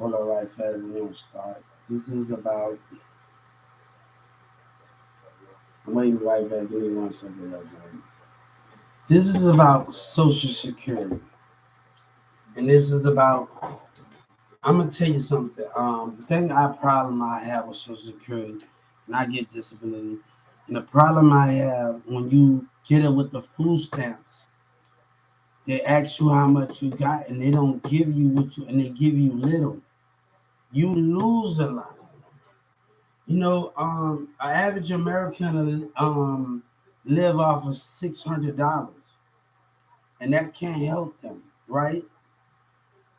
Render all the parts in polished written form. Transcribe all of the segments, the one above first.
Hold on, right fast. We're gonna start. This is about. I'm waiting right fast. Give me 1 second, right fast. This is about Social Security, and this is about. I'm gonna tell you something. Problem I have with Social Security, and I get disability, and the problem I have when you get it with the food stamps, they ask you how much you got, and they don't give you what you, and they give you little. You lose a lot. An average American live off of $600, and that can't help them, right?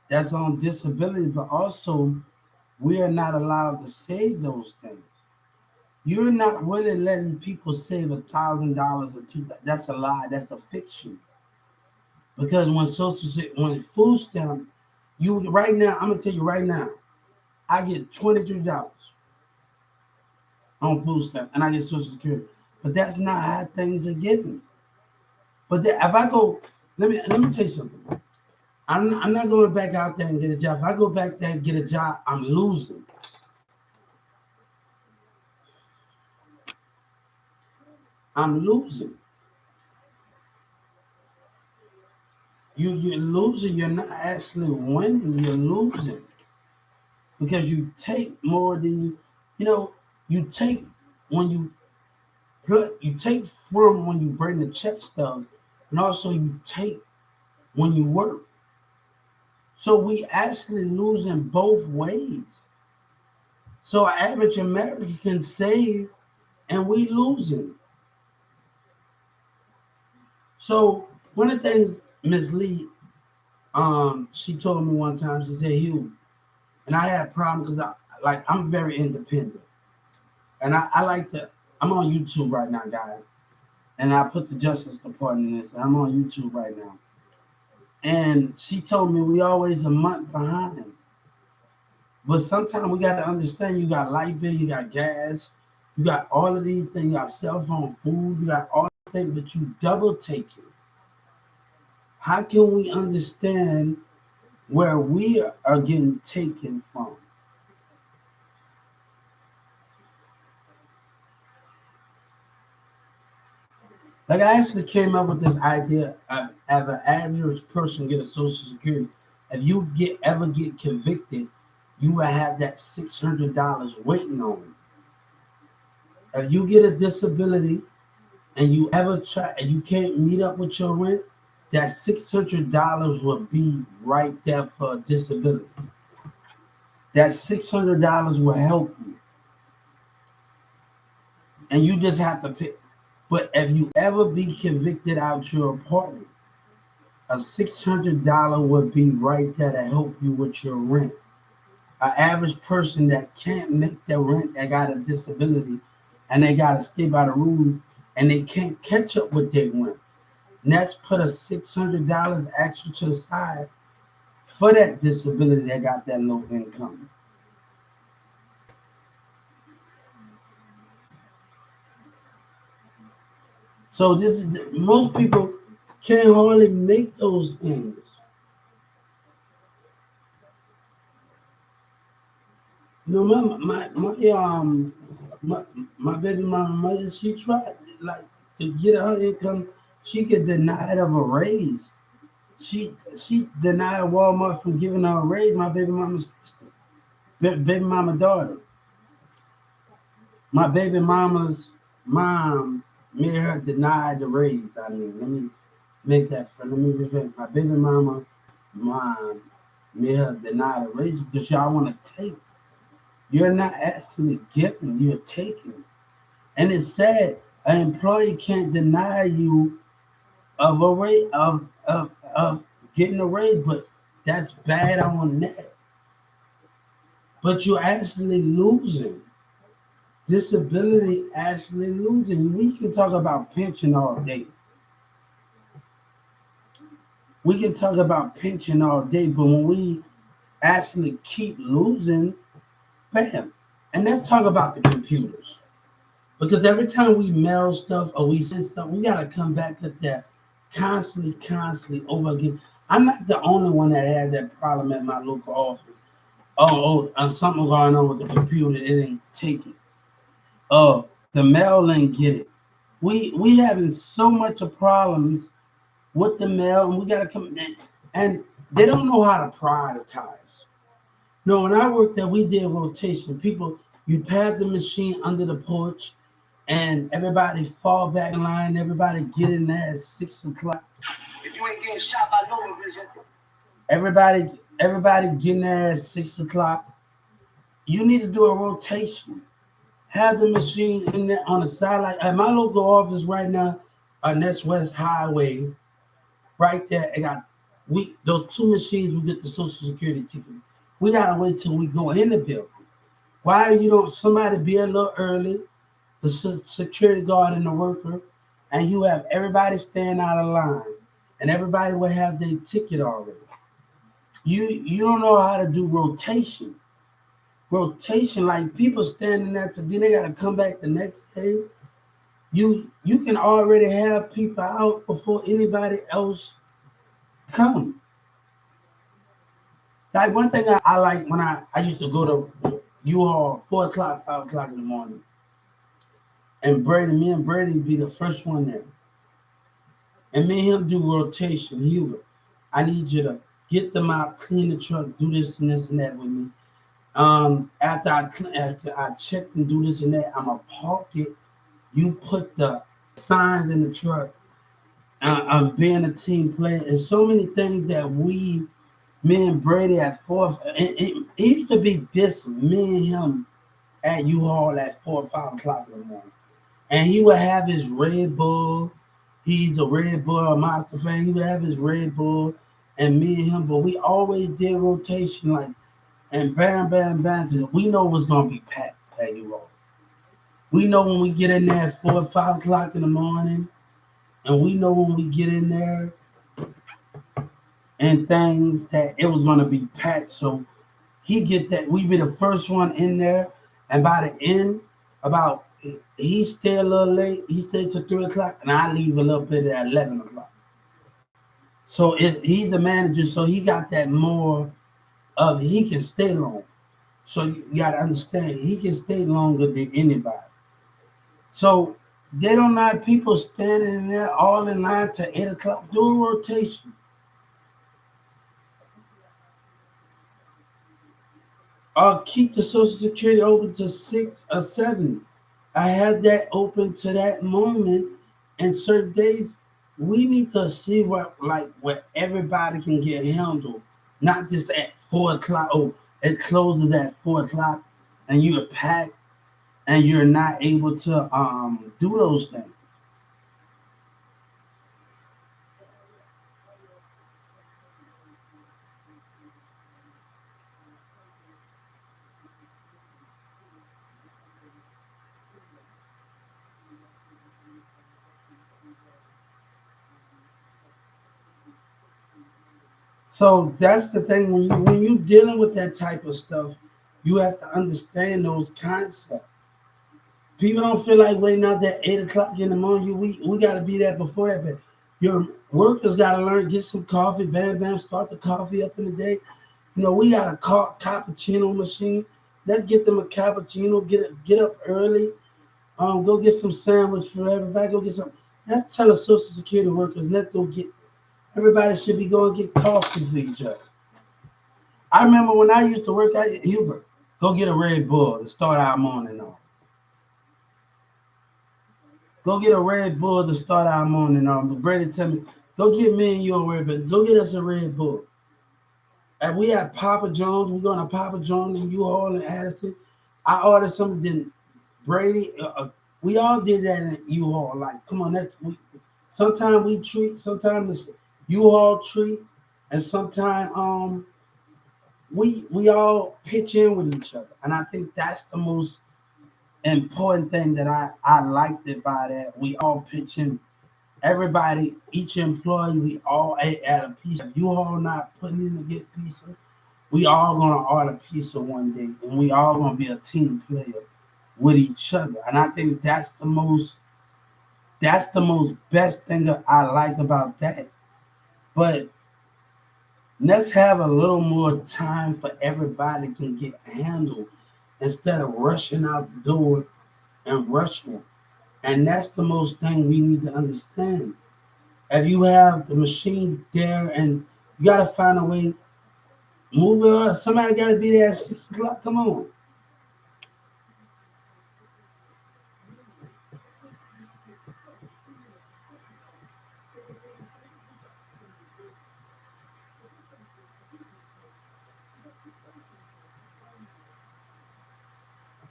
That's on disability, but also we are not allowed to save those things. You're not really letting people save $1,000 or two. That's a lie. That's a fiction. Because when food stamp, you right now, I'm gonna tell you right now, I get $23 on food stamp, and I get Social Security. But that's not how things are given. But if I go, let me tell you something. I'm not going back out there and get a job. If I go back there and get a job, I'm losing. I'm losing. You're losing. You're not actually winning. You're losing because you take more than you take when you take from when you bring the check stuff, and also you take when you work. So we actually losing both ways. So an average American can save, and we losing. So one of the things Ms. Lee, she told me one time, she said, Hugh, and I had a problem because I'm very independent. And I like to, I'm on YouTube right now, guys. And I put the Justice Department in this, and I'm on YouTube right now. And she told me we always a month behind. But sometimes we got to understand you got light bill, you got gas, you got all of these things, you got cell phone, food, you got all the things, but you double take it. How can we understand where we are getting taken from? Like I actually came up with this idea of as an average person get a Social Security. If you ever get convicted, you will have that $600 waiting on you. If you get a disability and you ever try and you can't meet up with your rent, that $600 will be right there for a disability. That $600 will help you, and you just have to pay. But if you ever be convicted out your apartment, a $600 would be right there to help you with your rent. An average person that can't make their rent, that got a disability, and they got to stay by the rules, and they can't catch up with their rent. And that's put a $600 extra to the side for that disability that got that low income. So this is most people can't hardly make those things. My baby mama, she tried like to get her income. She could deny it of a raise. She denied Walmart from giving her a raise. My baby mama's sister, baby mama daughter. My baby mama's mom's made her deny the raise. I mean, let me make that for. Let me repeat. My baby mom made her deny the raise because y'all want to take. You're not actually giving, you're taking. And it's sad, an employee can't deny you of a rate of getting a raise, but that's bad on that. But you're actually losing. Disability actually losing. We can talk about pension all day. We can talk about pension all day, but when we actually keep losing, bam. And let's talk about the computers. Because every time we mail stuff or we send stuff, we gotta come back at that constantly over again. I'm not the only one that had that problem at my local office. and something going on with the computer. It didn't take it. The mail didn't get it. We having so much of problems with the mail, and we gotta come in, and they don't know how to prioritize. No, when I worked there, we did rotation. People, you pad the machine under the porch, and everybody fall back in line. Everybody get in there at 6 o'clock. If you ain't getting shot by no vision. Everybody getting there at 6 o'clock. You need to do a rotation. Have the machine in there on the side. Like at my local office right now, on Next West Highway, right there, I got those two machines. We get the Social Security ticket. We gotta wait till we go in the building. Why you don't somebody be a little early, the security guard and the worker, and you have everybody staying out of line, and everybody will have their ticket already. You don't know how to do rotation. Rotation, like people standing there today, they gotta come back the next day. You can already have people out before anybody else come. Like one thing I like when I used to go to U-Haul 4 o'clock, 5 o'clock in the morning. And me and Brady be the first one there. And me and him do rotation. Huber, I need you to get them out, clean the truck, do this and this and that with me. After I check and do this and that, I'ma park it. You put the signs in the truck. I'm being a team player. And so many things that me and Brady at fourth. It used to be this me and him at U-Haul at 4 or 5 o'clock in the morning. And he would have his Red Bull. He's a Red Bull, a Monster fan. He would have his Red Bull and me and him. But we always did rotation like, and bam, bam, bam, because we know what's going to be packed at U-Haul. We know when we get in there at 4 or 5 o'clock in the morning, and we know when we get in there and things that it was going to be packed. So he get that. We be the first one in there, and by the end, he stay a little late. He stay till 3 o'clock, and I leave a little bit at 11 o'clock. So he's a manager, so he got that more of he can stay long. So you got to understand, he can stay longer than anybody. So they don't have people standing in there all in line till 8 o'clock doing rotation. Or keep the Social Security open to 6 or 7. I had that open to that moment, and certain days we need to see where everybody can get handled, not just at 4 o'clock. Oh, it closes at 4 o'clock, and you're packed, and you're not able to do those things. So that's the thing when you dealing with that type of stuff, you have to understand those concepts. People don't feel like waiting out there 8 o'clock in the morning. We got to be there before that. But your workers got to learn, get some coffee, bam, bam, start the coffee up in the day. We got a cappuccino machine. Let's get them a cappuccino. Get up early. Go get some sandwich for everybody. Go get some. Let's tell the Social Security workers. Let's go get. Everybody should be going to get coffee for each other. I remember when I used to work at Hubert. Go get a Red Bull to start our morning off. Go get a Red Bull to start our morning off. But Brady tell me, go get me and you a Red Bull. Go get us a Red Bull. And we had Papa John's. We going to Papa John's and U-Haul and Addison. I ordered something. Then Brady, we all did that in U-Haul. Like, come on, sometimes we treat. Sometimes U-Haul treat, and sometimes we all pitch in with each other, and I think that's the most important thing that I liked about that. We all pitch in. Everybody, each employee, we all ate at a piece. If you all not putting in to get pizza, we all gonna order pizza one day, and we all gonna be a team player with each other. And I think that's the most best thing that I like about that. But Let's have a little more time for everybody can get handled instead of rushing out the door and rushing. And that's the most thing we need to understand. If you have the machines there and you got to find a way, move it on. Somebody got to be there at 6 o'clock. Come on.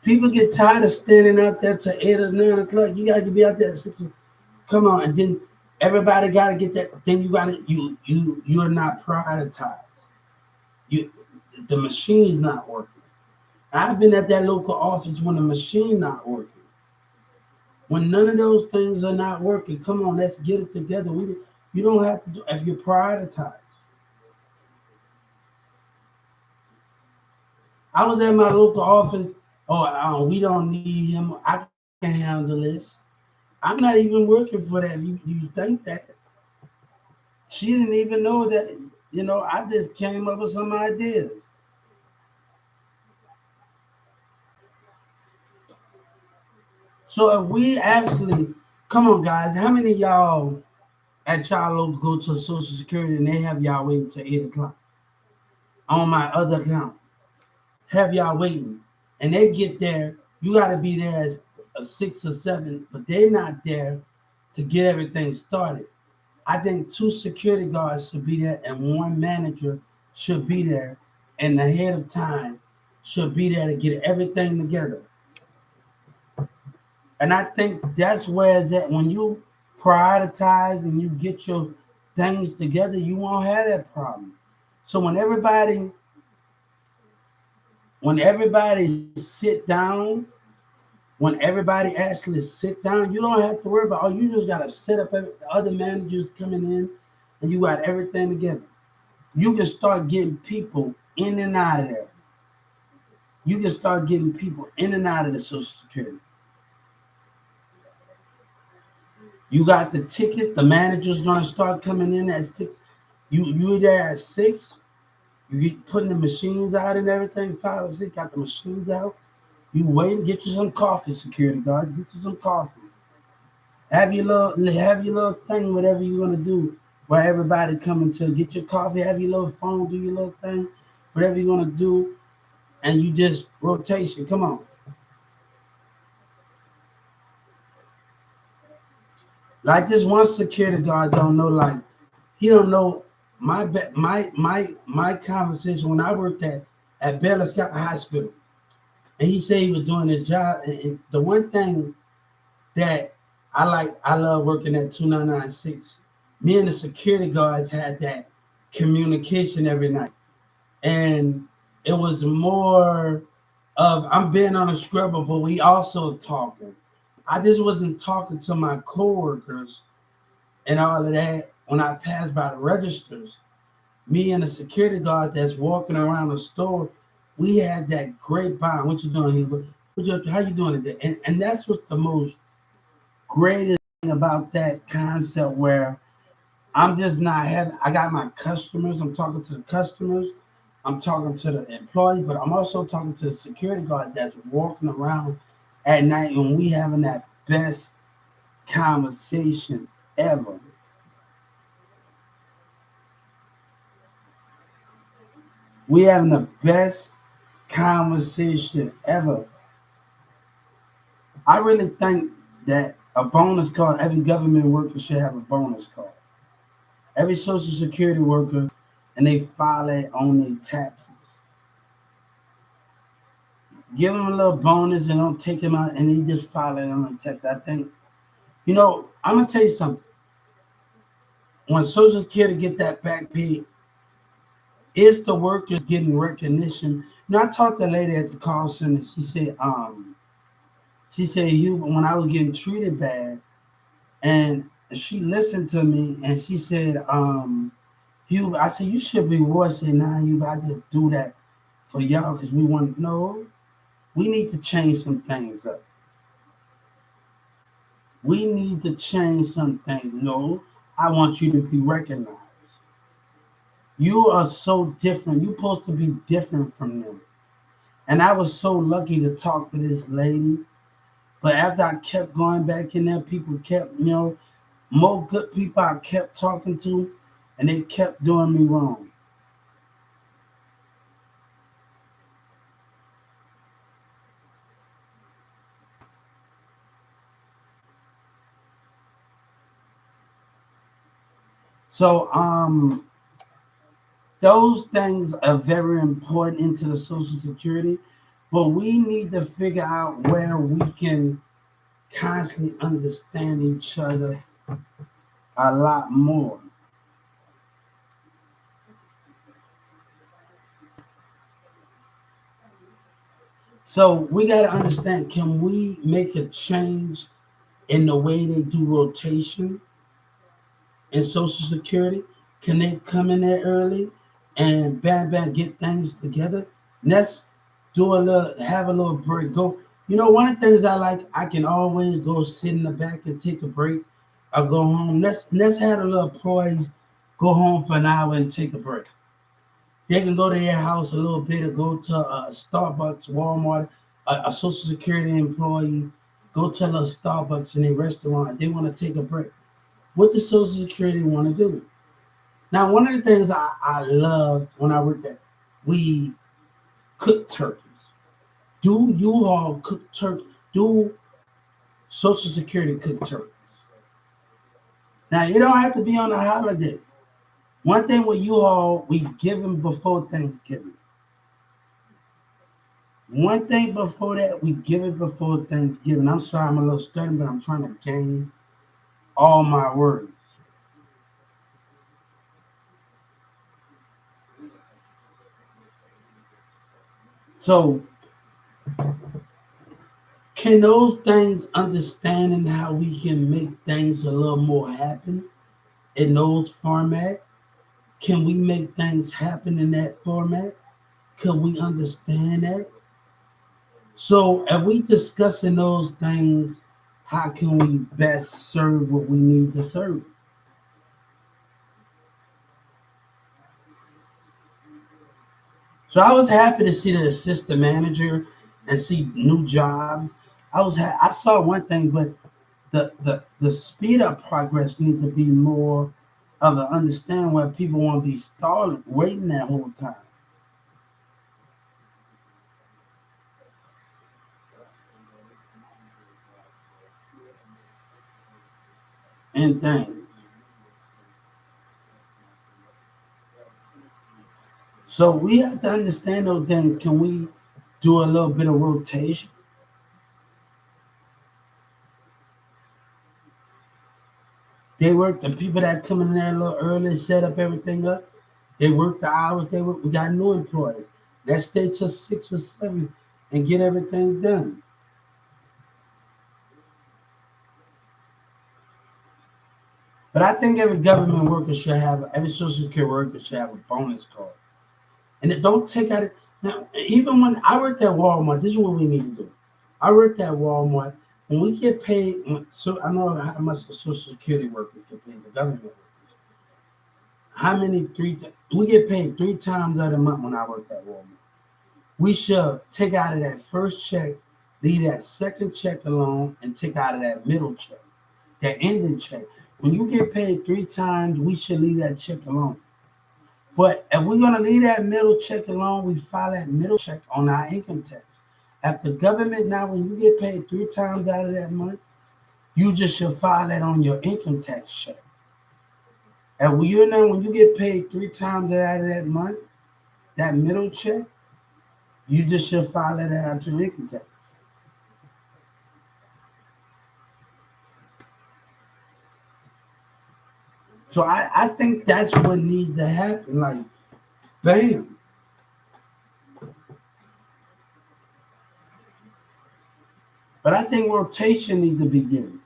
People get tired of standing out there till 8 or 9 o'clock. You got to be out there at 6. Come on, and then everybody got to get that. Then you got to you're not prioritized. You the machine's not working. I've been at that local office when the machine not working. When none of those things are not working, come on, let's get it together. You don't have to do if you prioritize. I was at my local office. Oh, we don't need him. I can handle this. I'm not even working for that. You think that? She didn't even know that. I just came up with some ideas. So if we actually, come on, guys, how many of y'all at y'all local go to Social Security and they have y'all waiting till 8 o'clock on my other account? Have y'all waiting, and they get there. You got to be there as a 6 or 7, but they're not there to get everything started. I think 2 security guards should be there, and 1 manager should be there, and the head of time should be there to get everything together. And I think that's where it's at. When you prioritize and you get your things together, you won't have that problem. So when everybody sit down, when everybody actually sit down, you don't have to worry about. Oh, you just gotta set up the other managers coming in, and you got everything together. You can start getting people in and out of there. You can start getting people in and out of the Social Security. You got the tickets. The manager's gonna start coming in at 6. You're there at 6. You get putting the machines out and everything. 5 or 6, got the machines out. You wait and get you some coffee, security guards. Get you some coffee. Have your little thing, whatever you're gonna do, where everybody coming to get your coffee. Have your little phone, do your little thing, whatever you're gonna do, and you just rotation. Come on, like this one security guard don't know. Like he don't know my conversation when I worked at Baylor Scott Hospital, and he said he was doing his job. And the one thing that I love working at 2996. Me and the security guards had that communication every night. And it was more of I'm being on a scrubber, but we also talking. I just wasn't talking to my coworkers and all of that when I passed by the registers. Me and the security guard that's walking around the store, we had that great bond. What you doing here? How you doing today? And that's what's the most greatest thing about that concept where I'm just not having, I got my customers, I'm talking to the customers, I'm talking to the employees, but I'm also talking to the security guard that's walking around at night, and we having that best conversation ever. We having the best conversation ever. I really think that a bonus card, every government worker should have a bonus card. Every social security worker, and they file it on their taxes. Give them a little bonus and don't take them out, and they just file it on their taxes. I think, I'm gonna tell you something. When Social Security get that back pay, is the workers getting recognition? I talked to a lady at the call center. She said, Hugh, when I was getting treated bad, and she listened to me, and she said, Hugh, I said, you should be worse. Say, nah, Hugh, I just do that for y'all because we want to know. We need to change some things up. We need to change some things. No, I want you to be recognized. You are so different. You're supposed to be different from them. And I was so lucky to talk to this lady. But after I kept going back in there, people kept, more good people I kept talking to, and they kept doing me wrong. So those things are very important into the Social Security, but we need to figure out where we can constantly understand each other a lot more. So we got to understand, can we make a change in the way they do rotation in Social Security? Can they come in there early and bam, bam, get things together? Let's have a little break. Go. One of the things I like, I can always go sit in the back and take a break or go home. Let's have a little employees go home for an hour and take a break. They can go to their house a little bit or go to Starbucks, Walmart, a Social Security employee, go to a little Starbucks in a restaurant. They want to take a break. What does Social Security want to do? Now, one of the things I loved when I worked there, we cook turkeys. Do you all cook turkey? Do Social Security cook turkeys? Now, you don't have to be on a holiday. One thing with you all, we give them before Thanksgiving. One thing before that, we give it before Thanksgiving. I'm sorry, I'm a little stuttering, but I'm trying to gain all my words. So, can those things understanding how we can make things a little more happen in those format? Can we make things happen in that format? Can we understand that? So, are we discussing those things? How can we best serve what we need to serve? So I was happy to see the assistant manager and see new jobs. I saw one thing, but the speed up progress need to be more of an understand where people want to be stalling, waiting that whole time and things. So we have to understand those things. Can we do a little bit of rotation? They work the people that come in there a little early, set up everything up. They work the hours they work. We got new employees. Let's stay till 6 or 7 and get everything done. But I think every government worker should have, every social security worker should have a bonus card. And it don't take out it. Now, even when I worked at Walmart, this is what we need to do. I worked at Walmart. When we get paid, so I know how much the social security workers get paid, the government workers. How many we get paid 3 times out of the month when I worked at Walmart. We should take out of that first check, leave that second check alone, and take out of that middle check, that ending check. When you get paid 3 times, we should leave that check alone. But if we're gonna leave that middle check alone, we file that middle check on our income tax. At the government now, when you get paid 3 times out of that month, you just should file that on your income tax check. And when you get paid 3 times out of that month, that middle check, you just should file that out your income tax. So I think that's what needs to happen. Like, bam. But I think rotation needs to begin.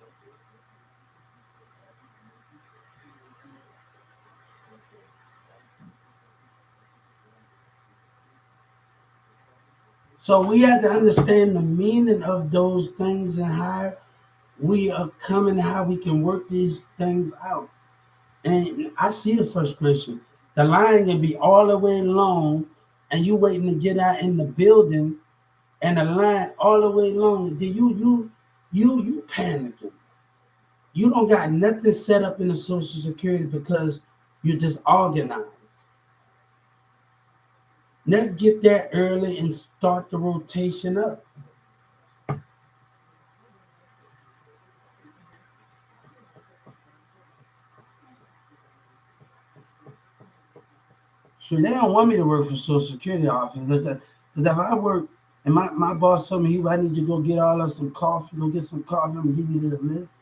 So we have to understand the meaning of those things and how we are coming, how we can work these things out. And I see the frustration. The line can be all the way long, and you waiting to get out in the building, and the line all the way long. Then you panicking. You don't got nothing set up in the Social Security because you just organized. Let's get there early and start the rotation up. So they don't want me to work for Social Security office. Because if I work and my boss told me, I need you to go get all of some coffee, go get some coffee, I'm gonna give you the list,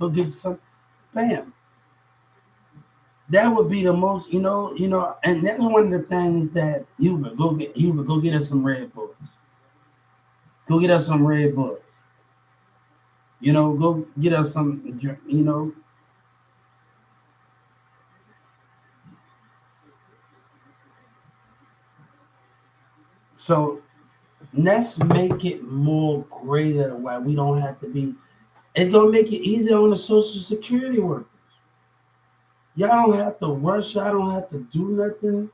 go get some, bam. That would be the most, and that's one of the things that Hubert, go get us some Red Bulls. Go get us some Red Bulls. Go get us some. So let's make it more greater where we don't have to be. It's gonna make it easier on the Social Security workers. Y'all don't have to rush. Y'all don't have to do nothing,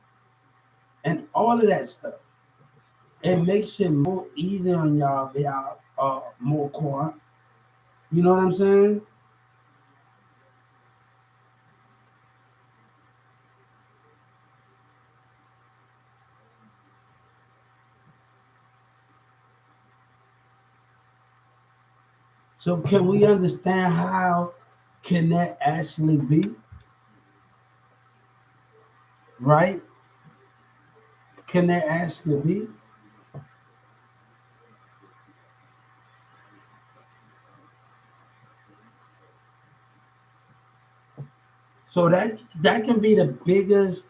and all of that stuff. It makes it more easy on y'all if y'all are more core. You know what I'm saying? So can we understand how can that actually be? Right? Can that actually be? So that can be the biggest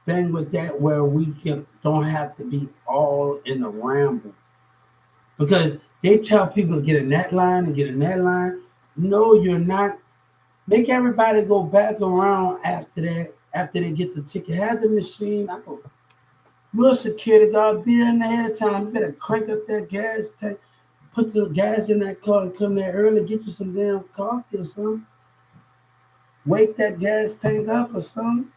thing with that, where we can don't have to be all in the ramble, because they tell people to get in that line and get in that line. No, you're not. Make everybody go back around after that. After they get the ticket, have the machine out. You're a security guard. Be in there ahead of time. You better crank up that gas tank. Put some gas in that car and come there early. Get you some damn coffee or something. Wake that gas tank up or something.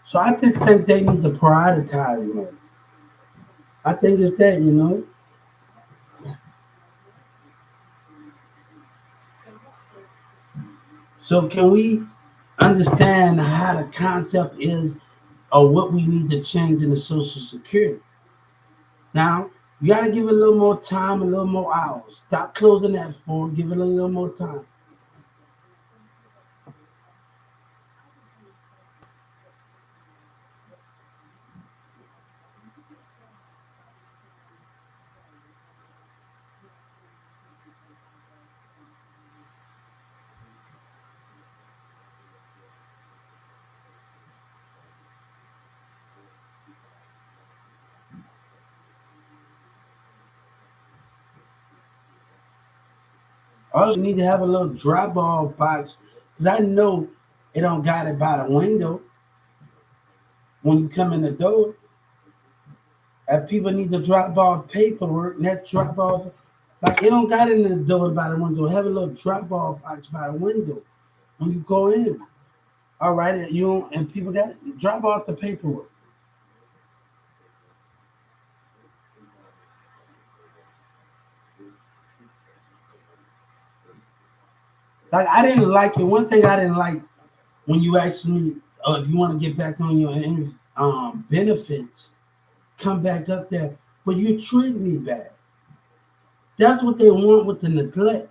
So I just think they need to prioritize more. I think it's that. So can we understand how the concept is of what we need to change in the Social Security? Now, you got to give it a little more time, a little more hours. Stop closing that form. Give it a little more time. Also, you need to have a little drop off box, because I know it don't got it by the window when you come in the door. And people need to drop off paperwork, and that drop off, like it don't got it in the door by the window. Have a little drop off box by the window when you go in. All right, and people got drop off the paperwork. Like I didn't like it. One thing I didn't like when you asked me, if you want to get back on your benefits, come back up there, but you treat me bad. That's what they want with the neglect.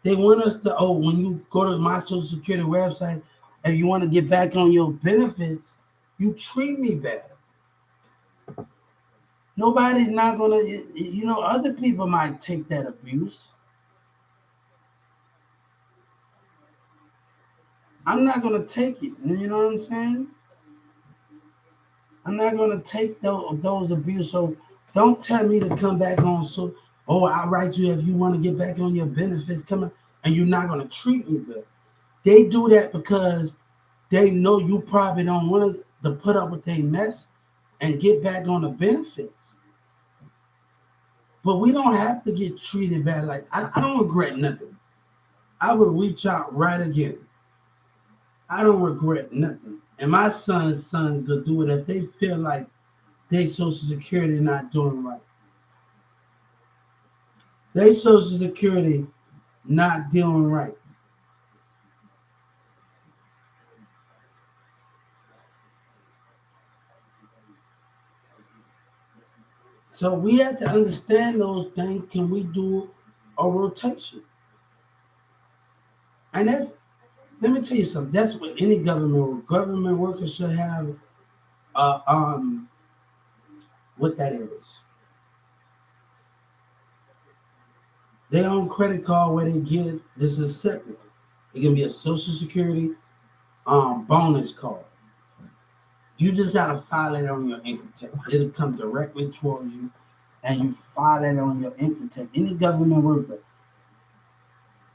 They want us to, when you go to my Social Security website and you want to get back on your benefits, you treat me bad. Nobody's not gonna, other people might take that abuse. I'm not gonna take it. You know what I'm saying? I'm not gonna take those abuse. So don't tell me to come back on. So, I'll write you if you want to get back on your benefits. Come on, and you're not gonna treat me good. They do that because they know you probably don't want to put up with their mess and get back on the benefits. But we don't have to get treated bad. Like I don't regret nothing. I would reach out right again. I don't regret nothing. And my sons could do it if they feel like they Social Security not doing right. They Social Security not doing right. So we have to understand those things. Can we do a rotation? And that's, let me tell you something. That's what any government workers should have. Uh, um, what that is, their own credit card where they give. This is separate. It can be a Social Security bonus card. You just gotta file it on your income tax. It'll come directly towards you, and you file it on your income tax. Any government worker,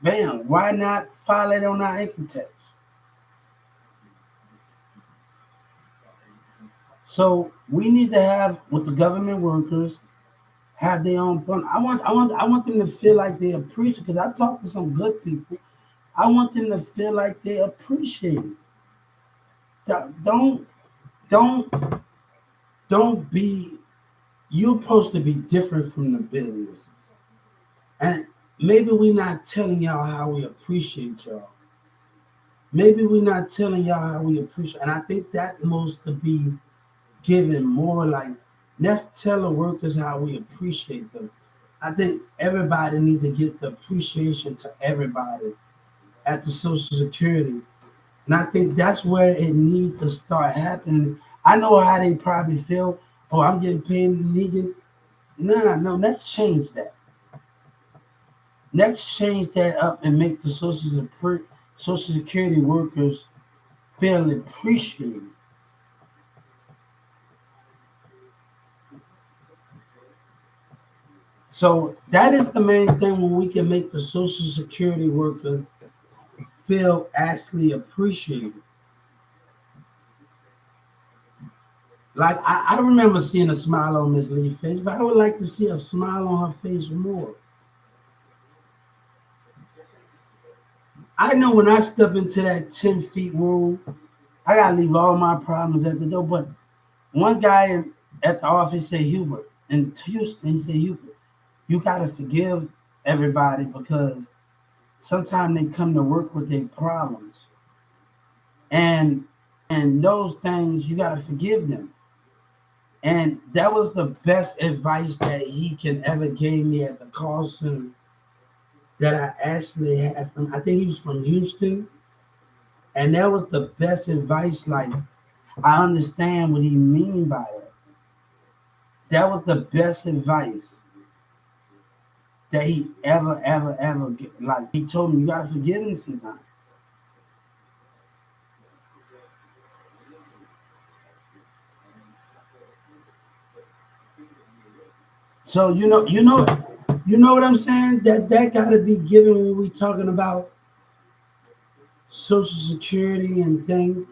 bam. Why not file it on our income tax? So we need to have with the government workers have their own fun. I want them to feel like they appreciate. Because I talked to some good people. I want them to feel like they appreciate it. Don't don't don't be. You're supposed to be different from the businesses, and maybe we're not telling y'all how we appreciate y'all. Maybe we're not telling y'all how we appreciate. And I think that most to be given more like, let's tell the workers how we appreciate them. I think everybody needs to give the appreciation to everybody at the Social Security. And I think that's where it needs to start happening. I know how they probably feel. Oh, I'm getting paid in Negan. No, let's change that. Let's change that up and make the Social Security workers feel appreciated. So that is the main thing when we can make the Social Security workers feel actually appreciated. Like I remember seeing a smile on Miss Lee's face, but I would like to see a smile on her face more. I know when I step into that 10 feet room, I gotta leave all my problems at the door. But one guy at the office said, Hubert, in Houston, he said, Hubert, you gotta forgive everybody because sometimes they come to work with their problems. And those things you gotta forgive them. And that was the best advice that he can ever gave me at the call center that I actually had from. I think he was from Houston, and that was the best advice. Like I understand what he mean by that. That was the best advice that he ever like. He told me you gotta forgive him sometimes. So you know what I'm saying. That gotta be given when we talking about Social Security and things.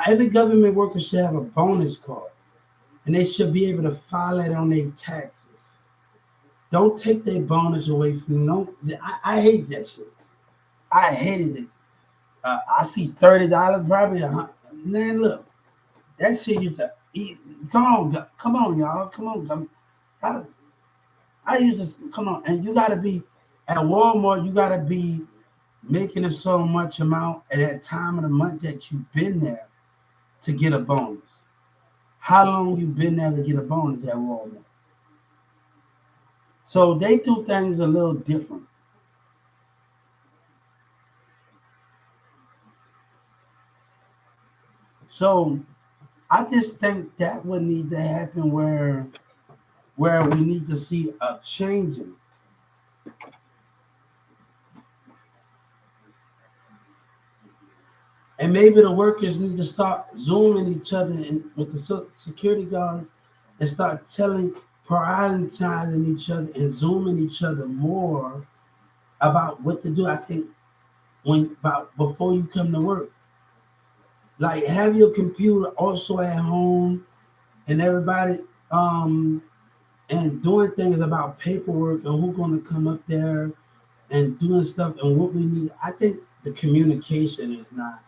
Every government worker should have a bonus card, and they should be able to file it on their taxes. Don't take their bonus away from them. No, I hate that shit. I hated it. I see $30, probably a hundred. Man, look, that shit used to eat. Come on, y'all, come on, I, I used to come on, and you gotta be at Walmart. You gotta be making a so much amount at that time of the month that you've been there to get a bonus. How long you been there to get a bonus at Walmart? So they do things a little different. So I just think that would need to happen where we need to see a change in it. And maybe the workers need to start zooming each other in, with the security guards and start prioritizing each other and zooming each other more about what to do. I think when about before you come to work, like have your computer also at home and everybody um and doing things about paperwork and who's going to come up there and doing stuff and what we need. I think the communication is not,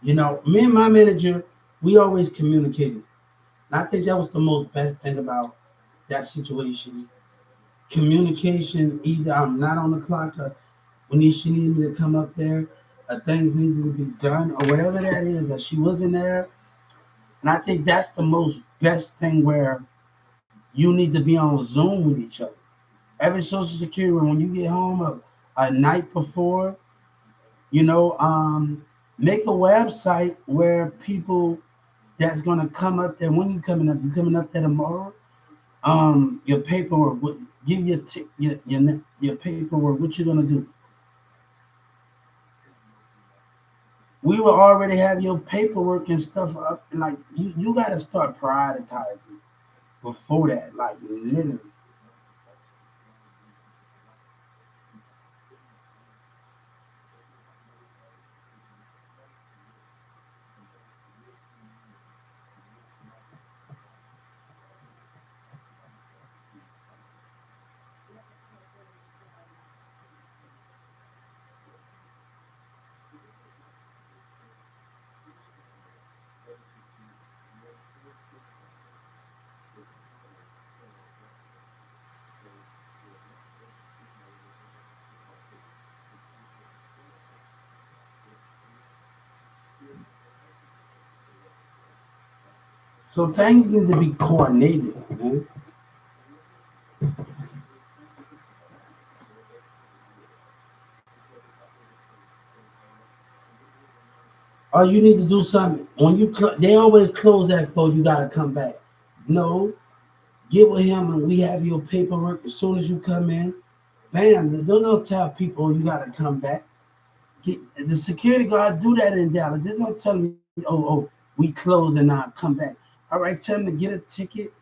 me and my manager, we always communicated. And I think that was the most best thing about that situation. Communication, either I'm not on the clock or when she needed me to come up there, a thing needed to be done or whatever that is, that she wasn't there. And I think that's the most best thing where you need to be on Zoom with each other. Every social security, when you get home a night before, you know, um, make a website where people that's gonna come up there when you coming up there tomorrow. Your paperwork, give your paperwork. What you gonna do? We will already have your paperwork and stuff up. Like you got to start prioritizing before that. Like literally. So things need to be coordinated, man. Or you need to do something. When they always close that for you got to come back. No, get with him and we have your paperwork as soon as you come in. Bam, they don't tell people you got to come back. The security guard do that in Dallas. They don't tell me, oh, we close and now come back. All right, tell them to get a ticket.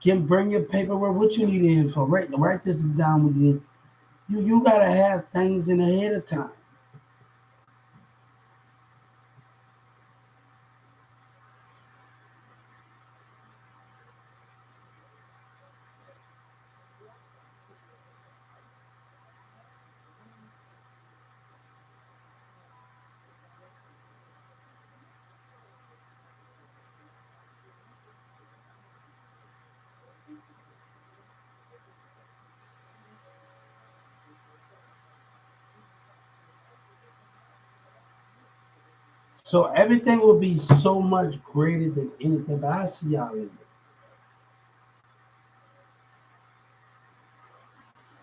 Bring your paperwork. What you need in for? Write this down with you. You gotta have things in ahead of time. So everything will be so much greater than anything. But I see y'all later.